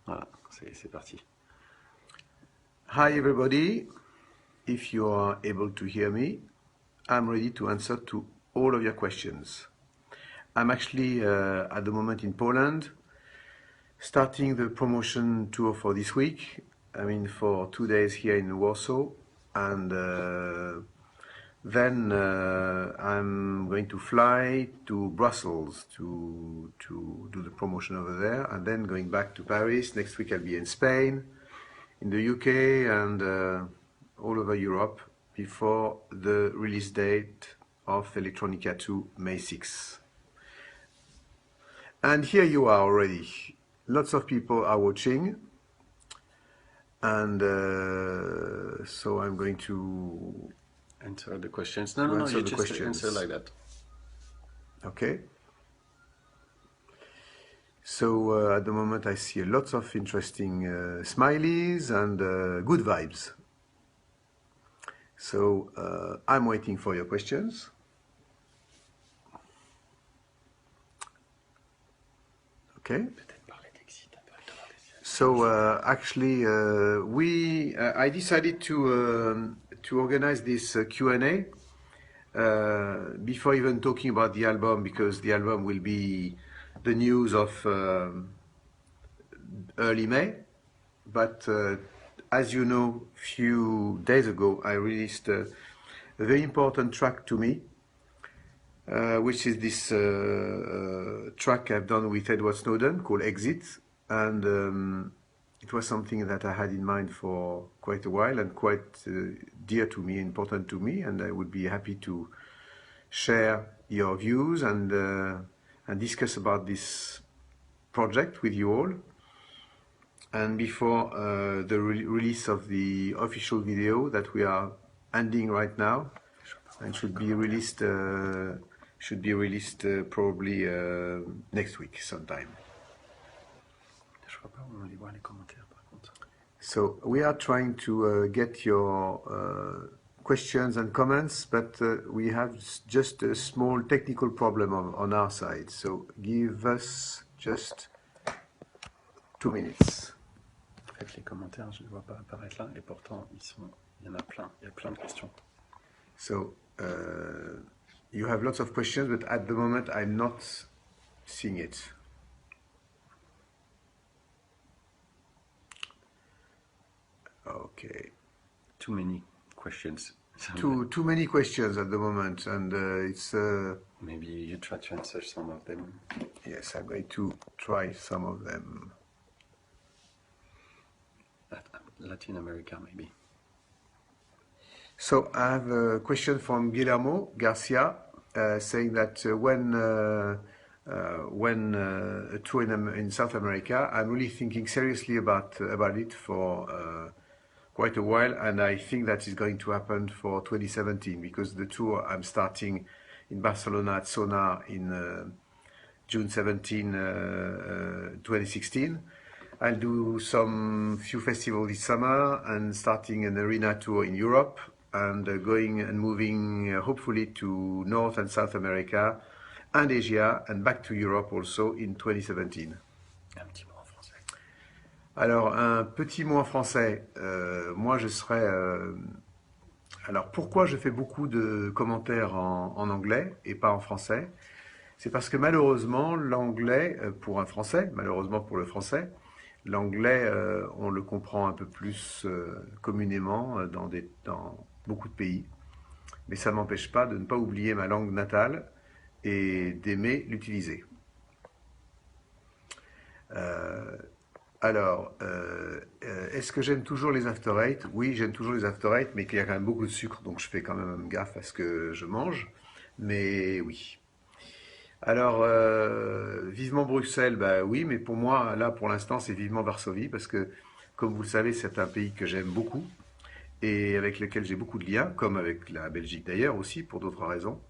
Voilà, c'est parti. Hi everybody, if you are able to hear me, I'm ready to answer to all of your questions. I'm actually at the moment in Poland, starting the promotion tour for this week. I mean for 2 days here in Warsaw, and then I'm going to fly to Brussels to do the promotion over there, and then going back to Paris. Next week I'll be in Spain, in the UK, and all over Europe before the release date of Electronica 2, May 6. And here you are already. Lots of people are watching, and so I'm going to Answer the questions. No, you just questions. answer like that. Okay. So at the moment I see lots of interesting smileys and good vibes. So I'm waiting for your questions. Okay. So actually I decided to organize this Q&A before even talking about the album, because the album will be the news of early May. But as you know, a few days ago I released a very important track to me, which is this track I've done with Edward Snowden called Exit, and it was something that I had in mind for quite a while and quite dear to me, important to me, and I would be happy to share your views and discuss about this project with you all. And before the release of the official video that we are ending right now, and should be released probably next week sometime. So we are trying to get your questions and comments, but we have just a small technical problem on our side. So give us just 2 minutes. En fait, les commentaires, je ne les vois pas apparaître là, et pourtant, il y en a plein. Il y a plein de questions. So you have lots of questions, but at the moment I'm not seeing it. Okay. Too many questions. Too many questions at the moment, and it's... Maybe you try to answer some of them. Yes, I'm going to try some of them. Latin America, maybe. So I have a question from Guillermo Garcia saying that when a tour in South America, I'm really thinking seriously about it for quite a while, and I think that is going to happen for 2017, because the tour I'm starting in Barcelona at Sonar in June 17, 2016. I'll do some few festivals this summer and starting an arena tour in Europe, and going and moving hopefully to North and South America and Asia and back to Europe also in 2017. Un petit mot en français. Alors, un petit mot en français. Moi, je serais... Alors, pourquoi je fais beaucoup de commentaires en anglais et pas en français? C'est parce que malheureusement, l'anglais, pour un français, malheureusement pour le français, l'anglais, on le comprend un peu plus communément dans beaucoup de pays. Mais ça ne m'empêche pas de ne pas oublier ma langue natale et d'aimer l'utiliser. Alors, est-ce que j'aime toujours les after eight? Oui, j'aime toujours les after eight, mais qu'il y a quand même beaucoup de sucre, donc je fais quand même gaffe à ce que je mange. Mais oui. Alors, vivement Bruxelles, bah oui, mais pour moi, là, pour l'instant, c'est vivement Varsovie, parce que, comme vous le savez, c'est un pays que j'aime beaucoup, et avec lequel j'ai beaucoup de liens, comme avec la Belgique d'ailleurs aussi, pour d'autres raisons.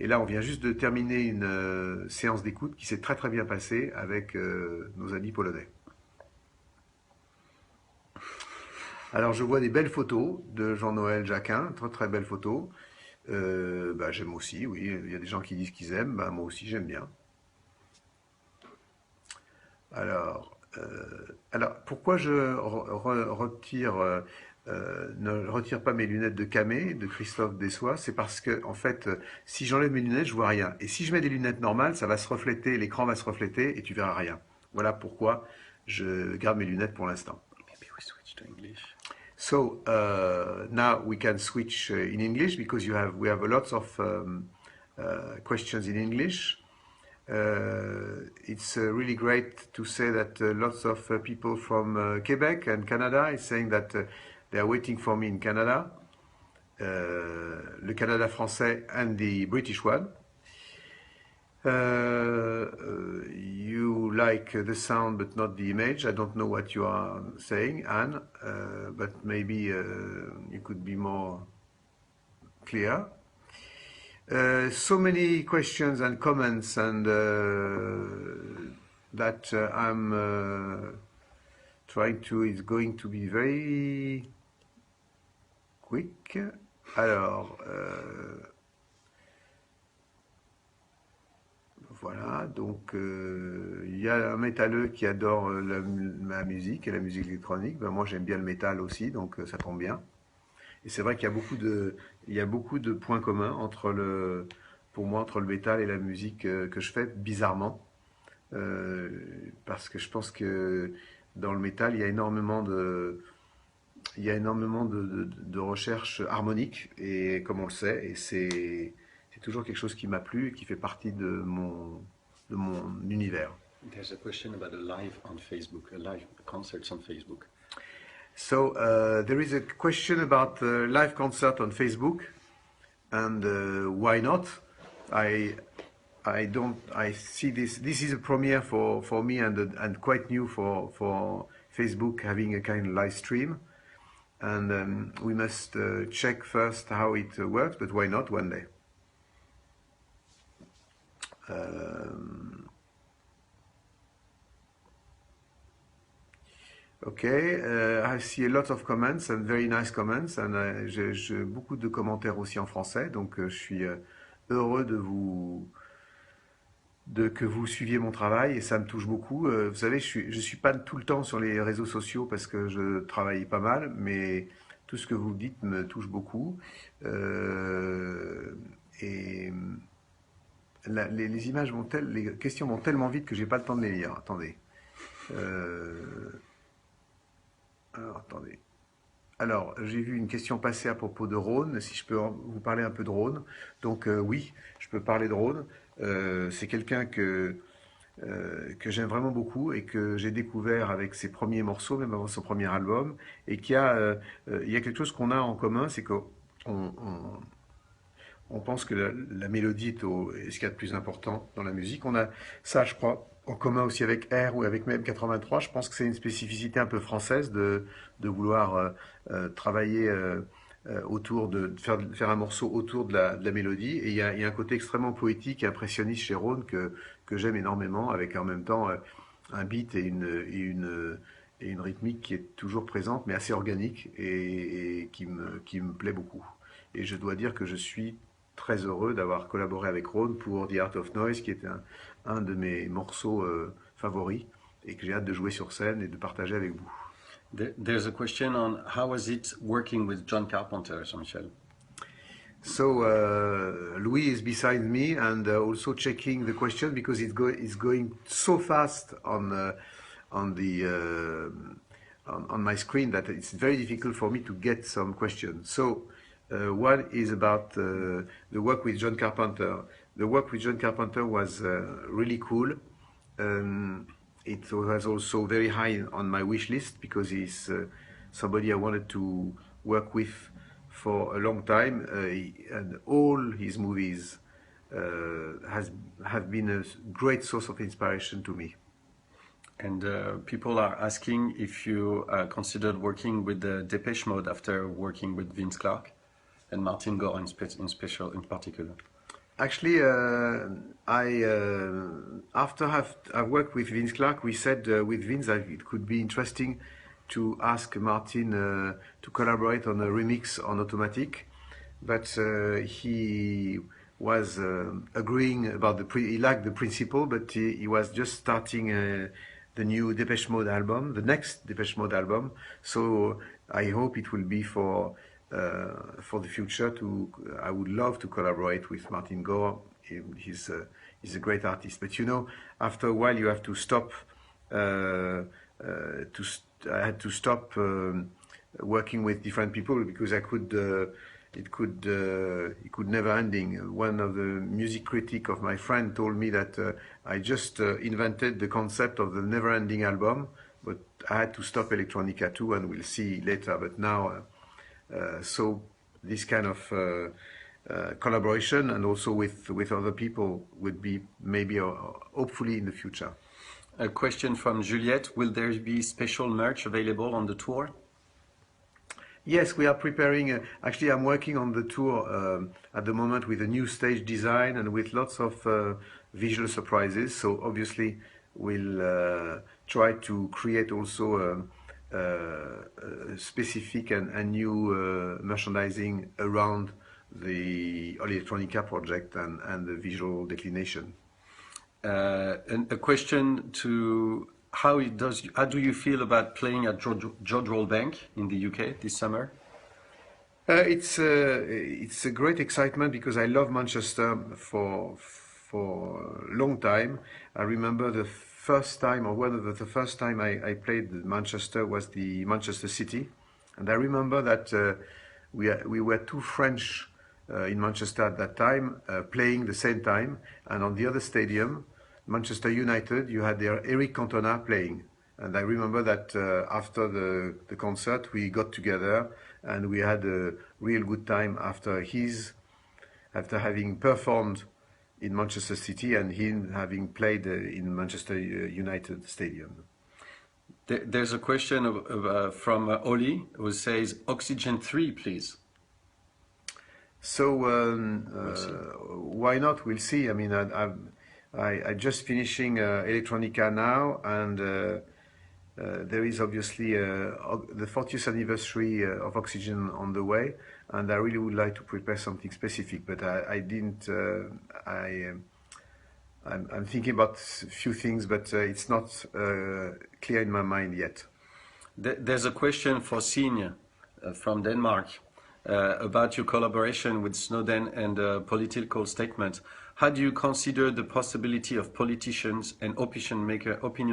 Et là, on vient juste de terminer une séance d'écoute qui s'est très très bien passée avec nos amis polonais. Alors, je vois des belles photos de Jean-Noël Jacquin, très très belles photos. J'aime aussi, oui, il y a des gens qui disent qu'ils aiment, moi aussi j'aime bien. Alors, alors, pourquoi je ne retire pas mes lunettes de camé de Christophe Dessois? C'est parce que, en fait, si j'enlève mes lunettes, je vois rien. Et si je mets des lunettes normales, ça va se refléter, l'écran va se refléter et tu verras rien. Voilà pourquoi je garde mes lunettes pour l'instant. Maybe we switch to English. So now we can switch in English because we have lots of questions in English. It's really great to say that lots of people from Quebec and Canada is saying that they are waiting for me in Canada, le Canada français and the British one. You like the sound but not the image. I don't know what you are saying, Anne, but maybe you could be more clear. So many questions and comments, and that I'm trying to. It's going to be very quick. Alors, voilà. Donc, il y a un métalleux qui adore ma musique et la musique électronique. Ben, moi, j'aime bien le métal aussi, donc ça tombe bien. Et c'est vrai qu'il y a beaucoup de points communs pour moi, entre le métal et la musique que je fais, bizarrement. Parce que je pense que dans le métal, il y a énormément de recherche harmonique, et comme on le sait, et c'est toujours quelque chose qui m'a plu et qui fait partie de mon univers. There's a question about a live on Facebook, a live concerts on Facebook. So there is a question about live concert on Facebook, and why not? I see this. This is a premiere for me, and quite new for Facebook having a kind of live stream, and we must check first how it works. But why not one day? Okay, I see a lot of comments and very nice comments, and j'ai beaucoup de commentaires aussi en français, donc je suis heureux que vous suiviez mon travail, et ça me touche beaucoup. Vous savez, je suis pas tout le temps sur les réseaux sociaux parce que je travaille pas mal, mais tout ce que vous dites me touche beaucoup. Et les images les questions vont tellement vite que j'ai pas le temps de les lire. Attendez. Alors, attendez. Alors, j'ai vu une question passer à propos de Rhône, si je peux vous parler un peu de Rhône. Donc oui, je peux parler de Rhône. C'est quelqu'un que j'aime vraiment beaucoup et que j'ai découvert avec ses premiers morceaux, même avant son premier album, et il y a quelque chose qu'on a en commun, c'est qu'on pense que la mélodie est ce qu'il y a de plus important dans la musique. On a ça, je crois, en commun aussi avec R ou avec même 83. Je pense que c'est une spécificité un peu française de vouloir travailler autour faire un morceau autour de la mélodie. Et il y a un côté extrêmement poétique et impressionniste chez Rhône que j'aime énormément, avec en même temps un beat et une rythmique qui est toujours présente, mais assez organique, et qui me plaît beaucoup. Et je dois dire que je suis très heureux d'avoir collaboré avec Rhône pour The Art of Noise, qui est un de mes morceaux favoris, et que j'ai hâte de jouer sur scène et de partager avec vous. There's a question on how was it working with John Carpenter, Jean-Michel? So Louis is beside me and also checking the question, because it's going so fast on my screen that it's very difficult for me to get some questions. So one is about the work with John Carpenter. The work with John Carpenter was really cool. It was also very high on my wish list, because he's somebody I wanted to work with for a long time, and all his movies have been a great source of inspiration to me. And people are asking if you considered working with the Depeche Mode after working with Vince Clarke and Martin Gore in particular. Actually, after I've worked with Vince Clarke, we said with Vince that it could be interesting to ask Martin to collaborate on a remix on Automatic, but he was agreeing about he liked the principle, but he was just starting the new Depeche Mode album, the next Depeche Mode album. So I hope it will be for the future. I would love to collaborate with Martin Gore. He's a great artist. But you know, after a while, you have to stop. I had to stop working with different people because it could never ending. One of the music critic of my friend told me that I just invented the concept of the never-ending album, but I had to stop electronica too, and we'll see later. But now, so this kind of collaboration and also with other people would be maybe hopefully in the future. A question from Juliette: will there be special merch available on the tour? Yes, we are preparing. Actually, I'm working on the tour at the moment with a new stage design and with lots of visual surprises. So obviously, we'll try to create also specific and new merchandising around the Electronica project and the visual declination. And a question to how do you feel about playing at Jodrell Bank in the UK this summer? It's a great excitement because I love Manchester for a long time. I remember the first time, or one of the first time I played Manchester was the Manchester City, and I remember that we were two French in Manchester at that time playing the same time, and on the other stadium, Manchester United, you had their Eric Cantona playing. And I remember that after the concert, we got together and we had a real good time after having performed in Manchester City and him having played in Manchester United Stadium. There's a question from Oli who says, Oxygen 3, please. So why not? We'll see. I mean, I just finishing Electronica now, and there is obviously the 40th anniversary of Oxygen on the way, and I really would like to prepare something specific, but I didn't. I'm thinking about a few things, but it's not clear in my mind yet. There's a question for Signe from Denmark about your collaboration with Snowden and a political statement. How do you consider the possibility of politicians and opinion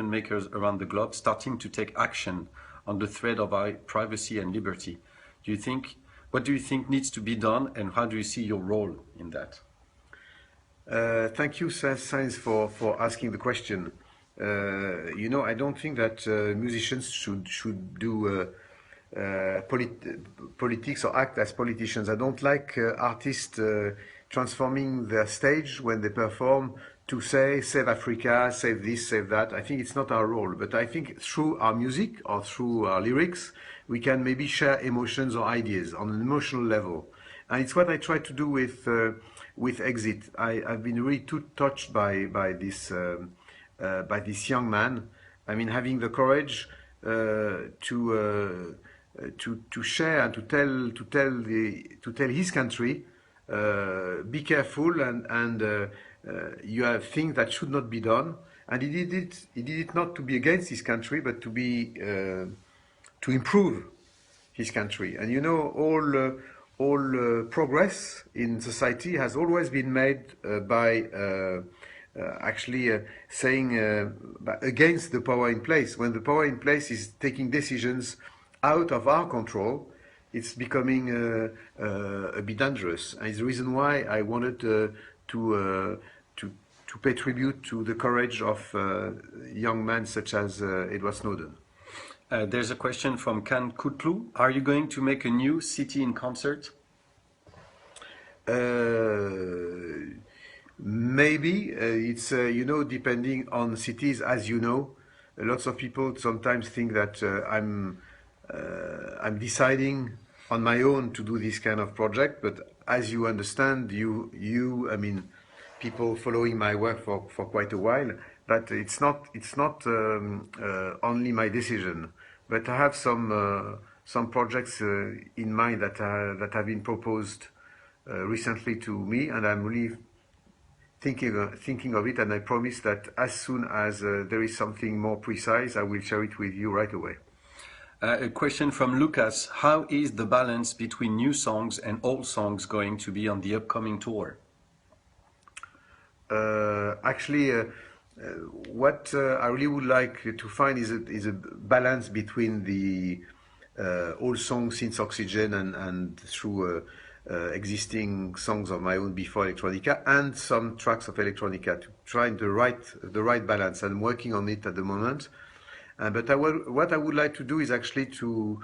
makers around the globe starting to take action on the threat of our privacy and liberty? What do you think needs to be done, and how do you see your role in that? Thank you, Sainz, for asking the question. You know, I don't think that musicians should do politics or act as politicians. I don't like artists transforming their stage when they perform to say, save Africa, save this, save that. I think it's not our role. But I think through our music or through our lyrics, we can maybe share emotions or ideas on an emotional level. And it's what I try to do with Exit. I've been really too touched by this young man. I mean, having the courage to share and to tell his country, be careful, and you have things that should not be done. And he did it not to be against his country, but to be to improve his country. And you know, all progress in society has always been made by actually saying against the power in place. When the power in place is taking decisions out of our control, it's becoming a bit dangerous. And it's the reason why I wanted to pay tribute to the courage of young men such as Edward Snowden. There's a question from Kan Kutlu. Are you going to make a new City in Concert? Maybe. It's, you know, depending on cities, as you know. Lots of people sometimes think that I'm deciding on my own to do this kind of project, but as you understand, I mean, people following my work for quite a while, that it's not only my decision, but I have some projects in mind that have been proposed recently to me, and I'm really thinking of it, and I promise that as soon as there is something more precise, I will share it with you right away. A question from Lucas. How is the balance between new songs and old songs going to be on the upcoming tour? Actually, what I really would like to find is a balance between the old songs since Oxygen and through existing songs of my own before Electronica and some tracks of Electronica to try the right balance. I'm working on it at the moment. But what I would like to do is actually to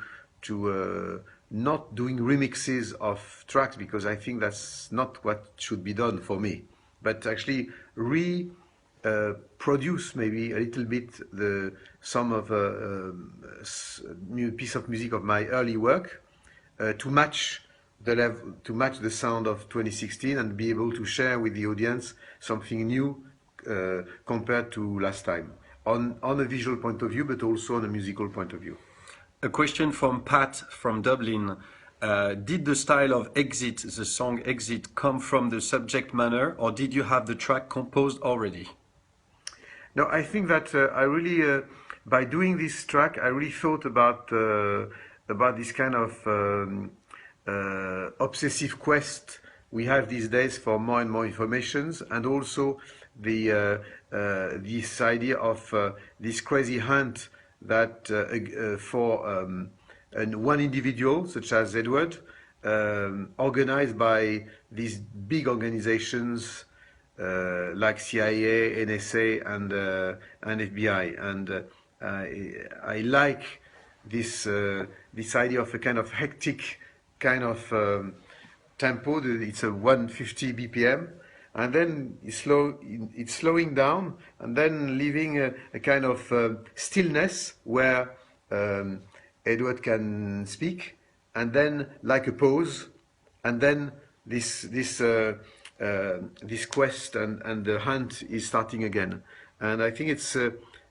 not doing remixes of tracks, because I think that's not what should be done for me. But actually produce maybe a little bit some of new piece of music of my early work to match the sound of 2016 and be able to share with the audience something new compared to last time. On a visual point of view, but also on a musical point of view. A question from Pat from Dublin. Did the style of Exit, the song Exit, come from the subject matter, or did you have the track composed already? No, I think that I really, by doing this track, I really thought about this kind of obsessive quest we have these days for more and more informations, and also this idea of this crazy hunt that for one individual, such as Edward, organized by these big organizations like CIA, NSA, and FBI. And I like this idea of a kind of hectic kind of tempo. It's a 150 BPM. And then it's slowing down, and then leaving a kind of stillness where Edward can speak, and then like a pause, and then this quest and the hunt is starting again. And I think it's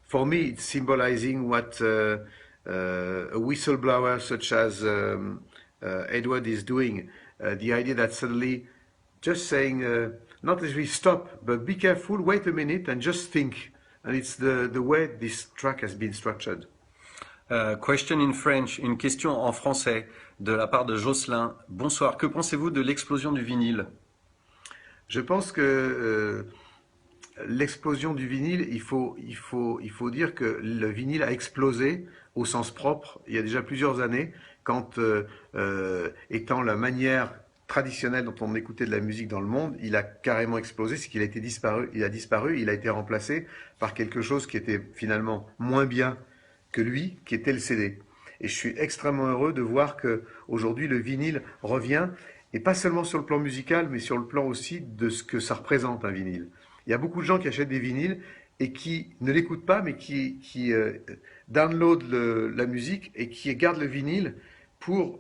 for me it's symbolizing what a whistleblower such as Edward is doing. The idea that suddenly just saying. Not necessarily stop, but be careful, wait a minute, and just think. And it's the way this track has been structured. Question in French, une question en français de la part de Jocelyn. Bonsoir, que pensez-vous de l'explosion du vinyle? Je pense que l'explosion du vinyle, il faut dire que le vinyle a explosé au sens propre il y a déjà plusieurs années, quand étant la manière traditionnel dont on écoutait de la musique dans le monde, il a carrément explosé, c'est qu'il a disparu, il a été remplacé par quelque chose qui était finalement moins bien que lui, qui était le CD. Et je suis extrêmement heureux de voir que aujourd'hui le vinyle revient, et pas seulement sur le plan musical, mais sur le plan aussi de ce que ça représente un vinyle. Il y a beaucoup de gens qui achètent des vinyles et qui ne l'écoutent pas, mais qui downloadent la musique et qui gardent le vinyle pour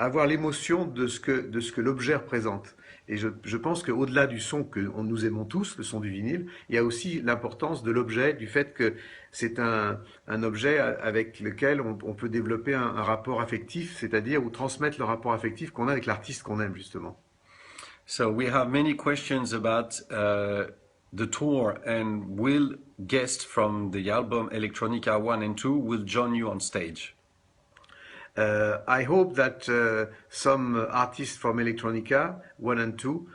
avoir l'émotion de ce que l'objet représente. Et je pense qu'au-delà du son que nous aimons tous, le son du vinyle, il y a aussi l'importance de l'objet, du fait que c'est un objet avec lequel on peut développer un rapport affectif, c'est-à-dire ou transmettre le rapport affectif qu'on a avec l'artiste qu'on aime, justement. So we have many questions about the tour, and will guests from the album Electronica 1 and 2 will join you on stage? I hope that some artists from Electronica 1 and 2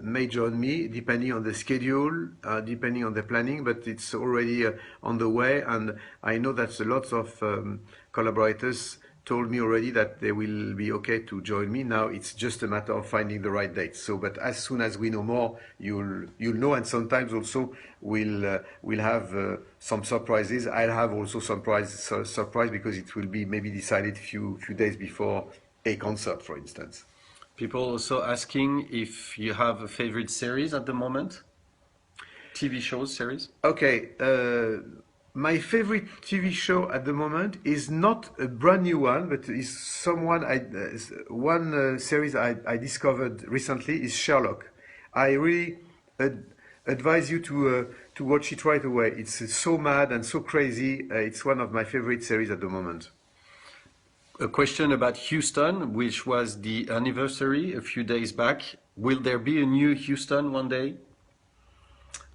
may join me, depending on the schedule, depending on the planning, but it's already on the way, and I know that lots of collaborators told me already that they will be okay to join me. Now it's just a matter of finding the right date. So, but as soon as we know more, you'll know, and sometimes also we'll have some surprises. I'll have also surprise because it will be maybe decided few days before a concert, for instance. People also asking if you have a favorite series at the moment? TV shows, series? Okay. My favorite TV show at the moment is not a brand new one, but is one series I discovered recently is Sherlock. I really advise you to watch it right away. It's so mad and so crazy. It's one of my favorite series at the moment. A question about Houston, which was the anniversary a few days back. Will there be a new Houston one day?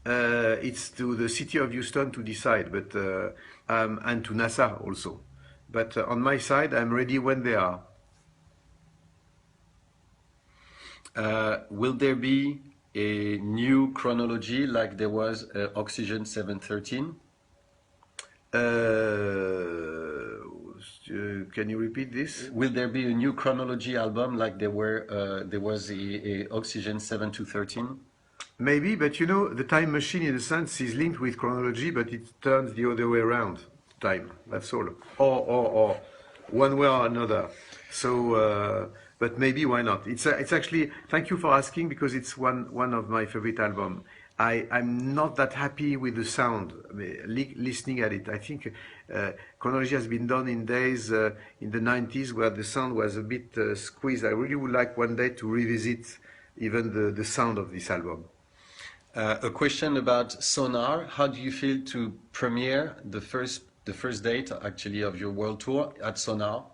It's to the city of Houston to decide, but and to NASA also. But on my side, I'm ready when they are. Will there be a new chronology like there was Oxygen 713? Can you repeat this? Will there be a new chronology album like there was a Oxygen 7 to 13? Maybe, but you know, the time machine in a sense is linked with chronology, but it turns the other way around. Time, that's all. Or one way or another. So, but maybe why not? It's actually, thank you for asking because it's one of my favorite albums. I'm not that happy with the sound, listening at it. I think chronology has been done in days in the 90s where the sound was a bit squeezed. I really would like one day to revisit even the sound of this album. A question about Sonar. How do you feel to premiere the first date actually of your world tour at Sonar?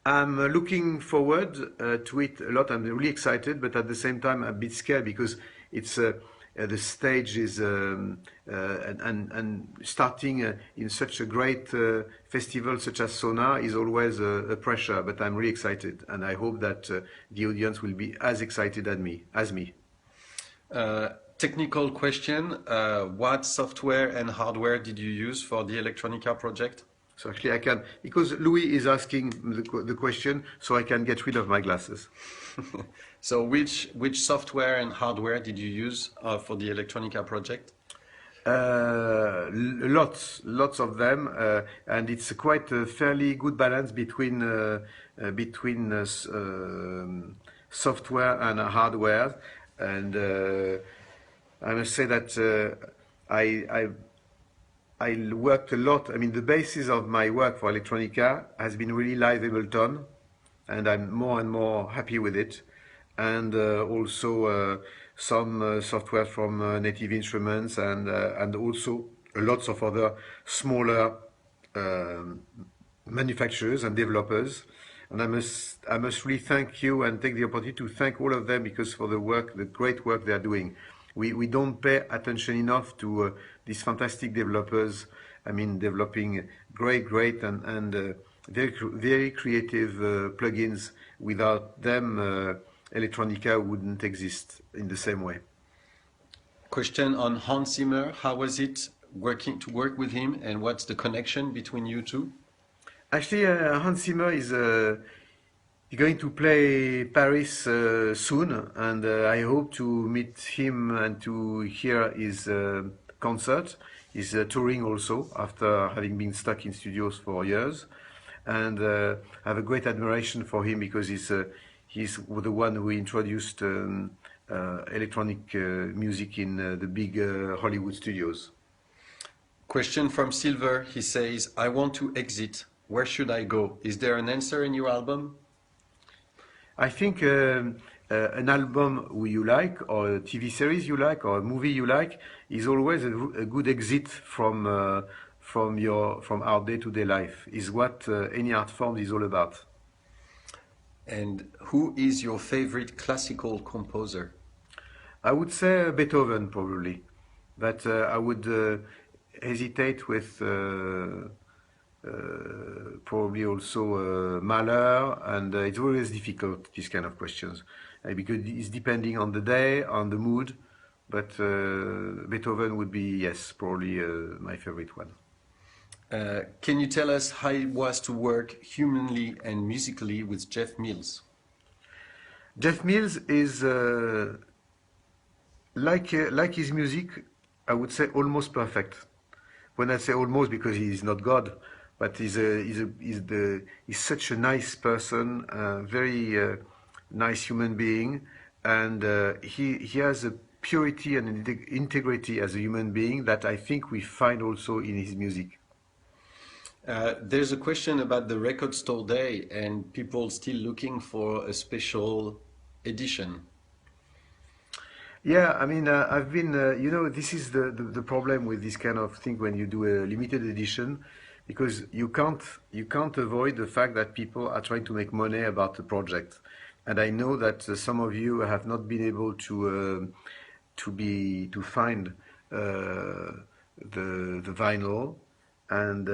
I'm looking forward to it a lot. I'm really excited, but at the same time, I'm a bit scared because it's the stage is and starting in such a great festival such as Sonar is always a pressure. But I'm really excited, and I hope that the audience will be as excited as me. Technical question, what software and hardware did you use for the Electronica project? So actually I can, because Louis is asking the question, so I can get rid of my glasses. So which software and hardware did you use for the Electronica project? Lots of them, and it's quite a fairly good balance between software and hardware. And I must say that I worked a lot. I mean, the basis of my work for Electronica has been really Live Ableton, and I'm more and more happy with it. And also some software from Native Instruments, and also lots of other smaller manufacturers and developers. And I must really thank you and take the opportunity to thank all of them because for the great work they are doing. We don't pay attention enough to these fantastic developers. I mean, developing great and very creative plugins. Without them, Electronica wouldn't exist in the same way. Question on Hans Zimmer. How was it to work with him, and what's the connection between you two? Actually, Hans Zimmer is going to play Paris soon, and I hope to meet him and to hear his concert. He's touring also after having been stuck in studios for years, and I have a great admiration for him because he's the one who introduced electronic music in the big Hollywood studios. Question from Silver. He says, I want to exit. Where should I go? Is there an answer in your album? I think an album you like, or a TV series you like, or a movie you like, is always a good exit from our day-to-day life. Is what any art form is all about. And who is your favorite classical composer? I would say Beethoven probably, but I would hesitate with probably also Mahler, and it's always difficult, these kind of questions, because it's depending on the day, on the mood, but Beethoven would be, yes, probably my favorite one. Can you tell us how it was to work humanly and musically with Jeff Mills? Jeff Mills is like his music, I would say almost perfect. When I say almost, because he is not God, but he's such a nice person, very nice human being, and he has a purity and integrity as a human being that I think we find also in his music. There's a question about the Record Store Day and people still looking for a special edition. Yeah, I mean, I've been, this is the problem with this kind of thing when you do a limited edition, because you can't avoid the fact that people are trying to make money about the project. And I know that some of you have not been able to find uh, the vinyl, and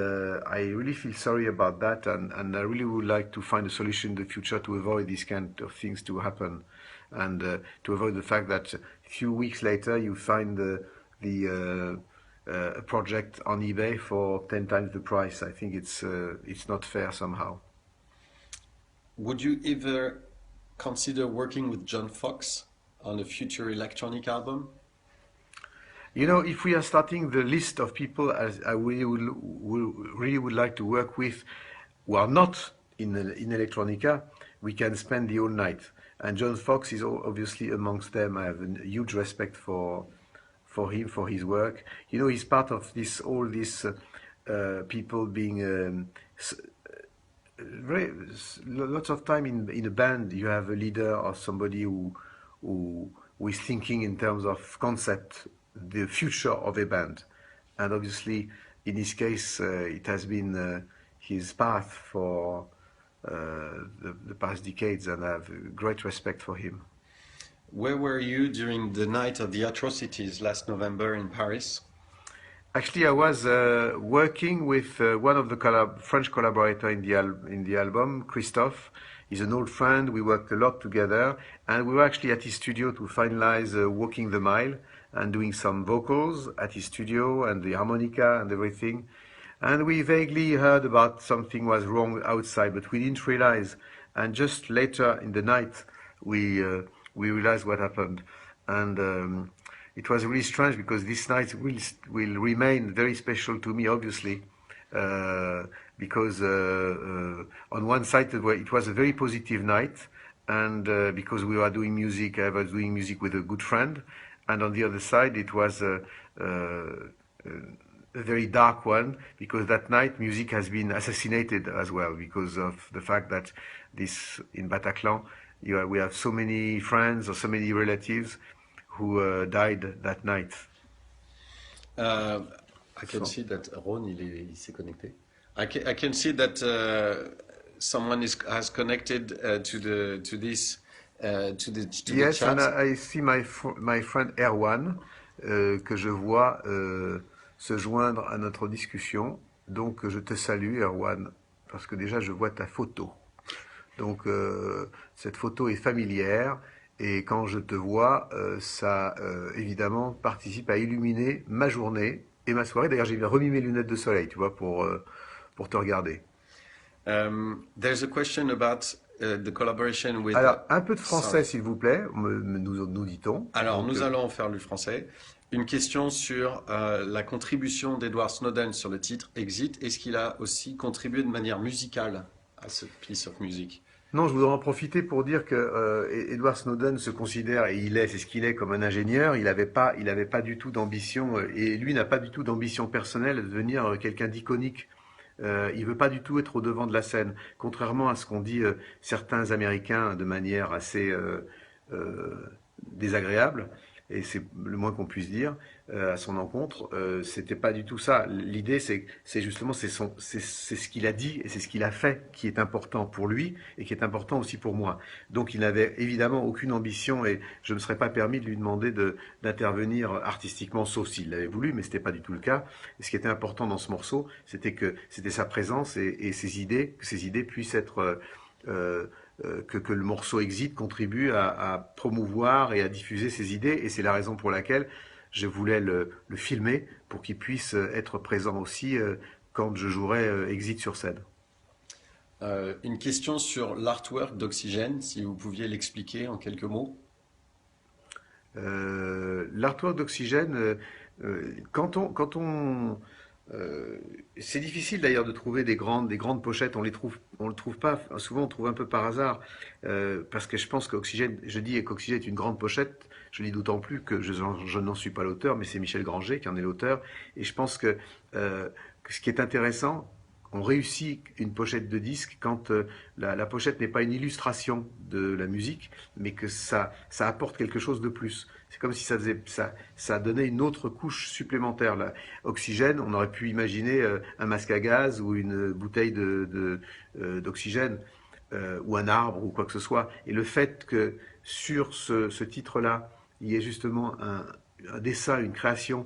I really feel sorry about that, and I really would like to find a solution in the future to avoid these kind of things to happen, and to avoid the fact that a few weeks later you find a project on eBay for 10 times the price. I think it's not fair somehow. Would you ever consider working with John Fox on a future electronic album? You know, if we are starting the list of people as I really would like to work with, who are not in electronica, we can spend the whole night. And John Fox is obviously amongst them. I have a huge respect for him, for his work. You know, he's part of all these people being very, lots of time in a band. You have a leader or somebody who is thinking in terms of concept, the future of a band. And obviously, in his case, it has been his path for the past decades, and I have great respect for him. Where were you during the night of the atrocities last November in Paris? Actually, I was working with one of the French collaborators in the album, Christophe. He's an old friend. We worked a lot together, and we were actually at his studio to finalize Walking the Mile and doing some vocals at his studio and the harmonica and everything. And we vaguely heard about something was wrong outside, but we didn't realize. And just later in the night, we realized what happened. And it was really strange because this night will remain very special to me, obviously, because on one side it was a very positive night, and because we were doing music, I was doing music with a good friend, and on the other side it was a very dark one, because that night music has been assassinated as well, because of the fact that in Bataclan we have so many friends or so many relatives who died that night. I can see that Ron, il s'est connecté. I can see that someone has connected to this to the Yes, chat. and I see my friend Erwan que je vois se joindre à notre discussion. Donc je te salue, Erwan, parce que déjà je vois ta photo. Donc cette photo est familière. Et quand je te vois, ça évidemment participe à illuminer ma journée et ma soirée. D'ailleurs, j'ai bien remis mes lunettes de soleil, tu vois, pour te regarder. There's a question about the collaboration with. Alors, un peu de français, s'il vous plaît, nous dit-on. Alors, nous allons faire le français. Une question sur la contribution d'Edward Snowden sur le titre Exit. Est-ce qu'il a aussi contribué de manière musicale à ce piece of music? Non, je voudrais en profiter pour dire que Edward Snowden se considère, et c'est ce qu'il est, comme un ingénieur. Il avait pas du tout d'ambition, et lui n'a pas du tout d'ambition personnelle de devenir quelqu'un d'iconique. Il veut pas du tout être au devant de la scène, contrairement à ce qu'ont dit certains Américains de manière assez désagréable. Et c'est le moins qu'on puisse dire à son encontre. C'était pas du tout ça. L'idée, c'est justement c'est ce qu'il a dit et c'est ce qu'il a fait qui est important pour lui et qui est important aussi pour moi. Donc il n'avait évidemment aucune ambition et je ne me serais pas permis de lui demander d'intervenir artistiquement, sauf s'il l'avait voulu, mais c'était pas du tout le cas. Et ce qui était important dans ce morceau, c'était sa présence et ses idées, que ses idées puissent être que le morceau Exit contribue à promouvoir et à diffuser ses idées. Et c'est la raison pour laquelle je voulais le filmer, pour qu'il puisse être présent aussi quand je jouerai Exit sur scène. Une question sur l'artwork d'Oxygène, si vous pouviez l'expliquer en quelques mots. L'artwork d'Oxygène, quand on c'est difficile d'ailleurs de trouver des grandes pochettes. On le trouve pas. Souvent, on trouve un peu par hasard, parce que je pense qu'Oxygène, je dis qu'Oxygène est une grande pochette. Je dis d'autant plus que je n'en suis pas l'auteur, mais c'est Michel Granger qui en est l'auteur. Et je pense que ce qui est intéressant, on réussit une pochette de disque quand la pochette n'est pas une illustration de la musique, mais que ça apporte quelque chose de plus. C'est comme si ça donnait une autre couche supplémentaire. Là. Oxygène, on aurait pu imaginer un masque à gaz ou une bouteille d'oxygène ou un arbre ou quoi que ce soit. Et le fait que sur ce titre-là, il y ait justement un dessin, une création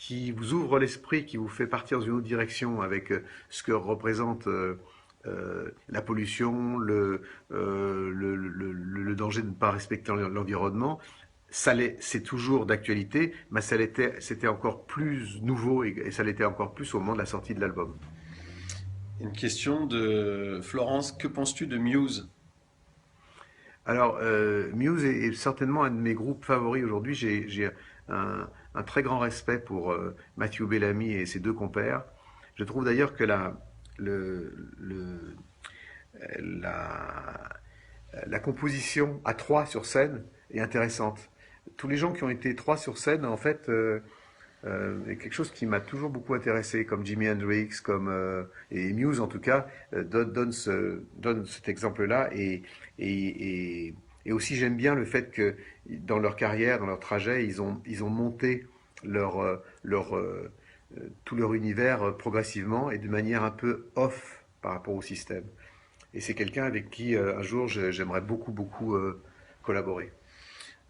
qui vous ouvre l'esprit, qui vous fait partir dans une autre direction avec ce que représente la pollution, le danger de ne pas respecter l'environnement. C'est toujours d'actualité, mais c'était encore plus nouveau et ça l'était encore plus au moment de la sortie de l'album. Une question de Florence. Que penses-tu de Muse? Alors, Muse est certainement un de mes groupes favoris aujourd'hui. J'ai un très grand respect pour Matthew Bellamy et ses deux compères. Je trouve d'ailleurs que la, la composition à trois sur scène est intéressante. Tous les gens qui ont été trois sur scène, en fait, est quelque chose qui m'a toujours beaucoup intéressé, comme Jimi Hendrix, et Muse en tout cas, donne cet exemple-là. Et aussi j'aime bien le fait que dans leur carrière, dans leur trajet, ils ont monté tout leur univers progressivement et de manière un peu off par rapport au système. Et c'est quelqu'un avec qui un jour j'aimerais beaucoup collaborer.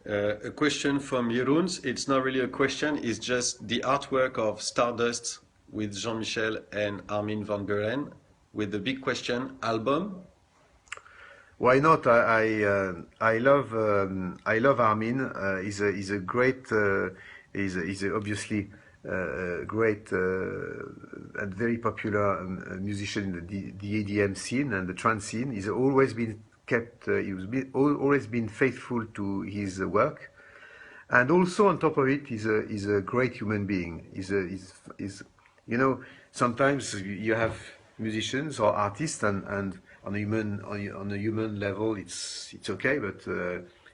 A question from Jeroens. It's not really a question, it's just the artwork of Stardust with Jean-Michel and Armin van Buuren with the big question, album? Why not? I love Armin. He's a great, he's obviously a great and very popular musician in the EDM scene and the trance scene. He's always been always been faithful to his work, and also on top of it, he's a great human being. You know, sometimes you have musicians or artists, and on a human level, it's okay, but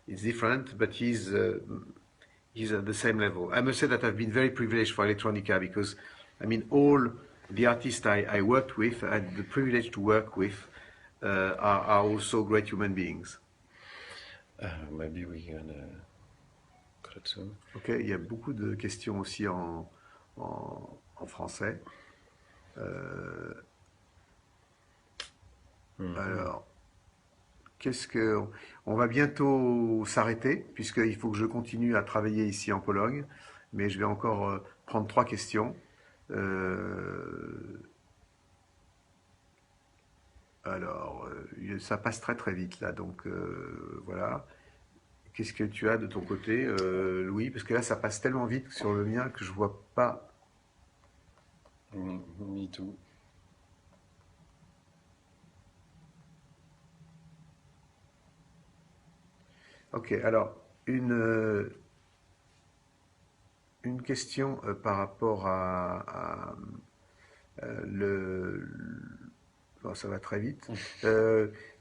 it's different. But he's at the same level. I must say that I've been very privileged for electronica because, I mean, all the artists I worked with, I had the privilege to work with, are also great human beings. Maybe we can cut it soon. Ok, il y a beaucoup de questions aussi en français. Alors, on va bientôt s'arrêter puisqu'il faut que je continue à travailler ici en Pologne, mais je vais encore prendre 3 questions. Alors, ça passe très vite là, donc voilà. Qu'est-ce que tu as de ton côté, Louis? Parce que là, ça passe tellement vite sur le mien que je vois pas. Me too. Ok, alors, une question par rapport à bon, ça va très vite.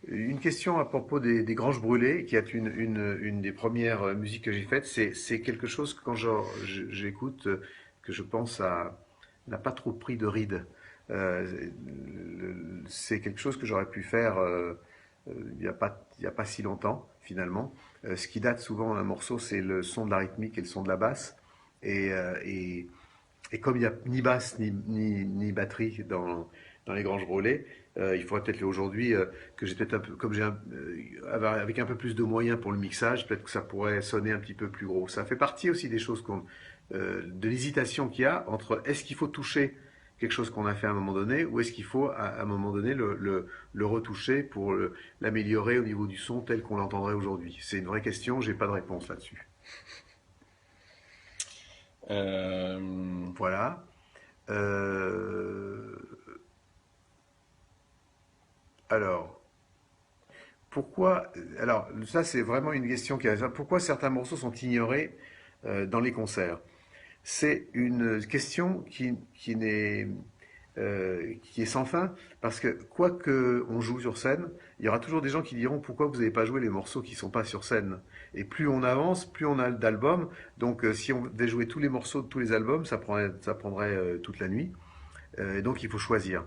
Une question à propos des Granges Brûlées, qui est une des premières musiques que j'ai faites. C'est quelque chose que quand j'écoute, que je pense n'a pas trop pris de ride. C'est quelque chose que j'aurais pu faire il n'y a pas si longtemps, finalement. Ce qui date souvent d'un morceau, c'est le son de la rythmique et le son de la basse. Et comme il n'y a ni basse ni batterie dans les Granges Brûlées, il faudrait peut-être aujourd'hui que j'ai peut-être un peu, avec un peu plus de moyens pour le mixage, peut-être que ça pourrait sonner un petit peu plus gros. Ça fait partie aussi des choses de l'hésitation qu'il y a entre est-ce qu'il faut toucher quelque chose qu'on a fait à un moment donné ou est-ce qu'il faut à un moment donné le retoucher pour l'améliorer au niveau du son tel qu'on l'entendrait aujourd'hui. C'est une vraie question, j'ai pas de réponse là-dessus. Voilà. Alors, alors ça c'est vraiment une question qui est pourquoi certains morceaux sont ignorés dans les concerts? C'est une question qui est sans fin, parce que quoi qu'on joue sur scène, il y aura toujours des gens qui diront pourquoi vous n'avez pas joué les morceaux qui ne sont pas sur scène. Et plus on avance, plus on a d'albums. Donc si on devait jouer tous les morceaux de tous les albums, ça prendrait toute la nuit. Donc il faut choisir.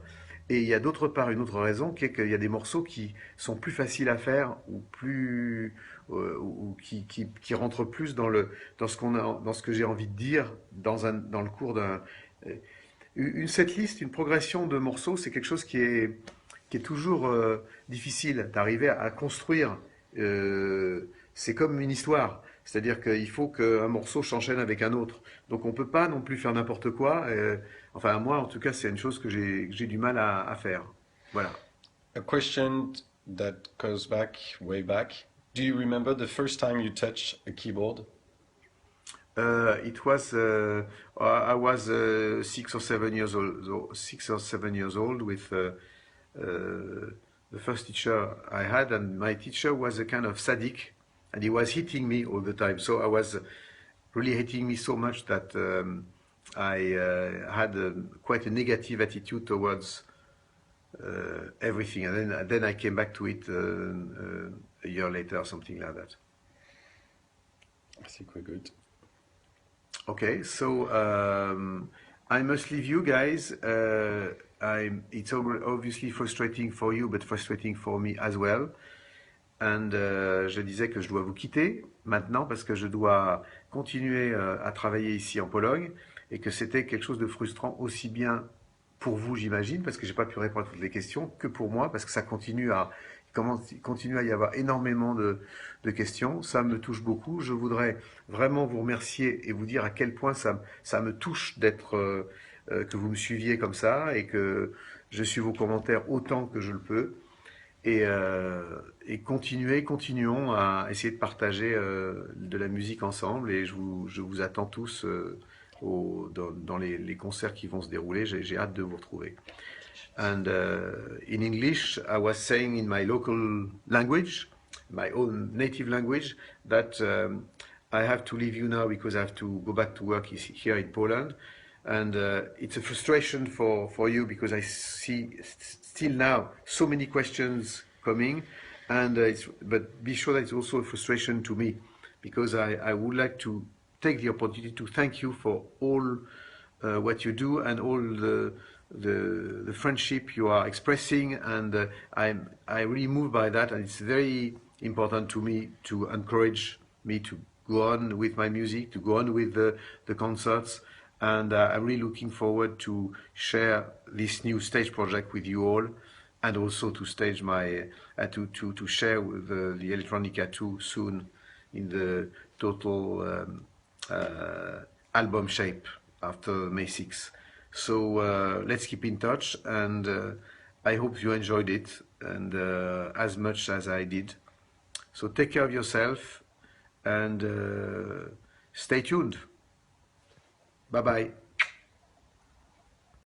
Et il y a d'autre part une autre raison qui est qu'il y a des morceaux qui sont plus faciles à faire ou qui rentrent plus dans ce que j'ai envie de dire dans le cours d'un setlist, une progression de morceaux, c'est quelque chose qui est toujours difficile d'arriver à construire. C'est comme une histoire. C'est-à-dire qu'il faut qu'un morceau s'enchaîne avec un autre. Donc on ne peut pas non plus faire n'importe quoi. Enfin, moi, en tout cas, c'est une chose que j'ai du mal à faire. Voilà. A question that goes back, way back. Do you remember the first time you touched a keyboard? It was I was 6 or 7 years old, 6 or 7 years old with the first teacher I had, and my teacher was a kind of sadic, and he was hitting me all the time. So I was really hitting me so much that I had quite a negative attitude towards everything, and then I came back to it a year later, something like that. I think we're good. Okay, so I must leave you guys. It's obviously frustrating for you, but frustrating for me as well. And je disais que je dois vous quitter maintenant parce que je dois continuer à travailler ici en Pologne et que c'était quelque chose de frustrant aussi bien pour vous, j'imagine, parce que j'ai pas pu répondre à toutes les questions, que pour moi, parce que ça continue à y avoir énormément de questions. Ça me touche beaucoup. Je voudrais vraiment vous remercier et vous dire à quel point ça me touche d'être que vous me suiviez comme ça et que je suis vos commentaires autant que je le peux. Et continuons à essayer de partager de la musique ensemble. Et je vous attends tous dans les concerts qui vont se dérouler. J'ai hâte de vous retrouver. And in English, I was saying in my local language, my own native language, that I have to leave you now because I have to go back to work here in Poland. And it's a frustration for you because I see still now so many questions coming. And but be sure that it's also a frustration to me because I would like to take the opportunity to thank you for all what you do and all the friendship you are expressing, and I'm really moved by that, and it's very important to me to encourage me to go on with my music, to go on with the concerts, and I'm really looking forward to share this new stage project with you all, and also to stage my to share with the Electronica 2 soon in the total album shape after May 6th. So let's keep in touch, and I hope you enjoyed it and as much as I did. So take care of yourself and stay tuned. Bye bye.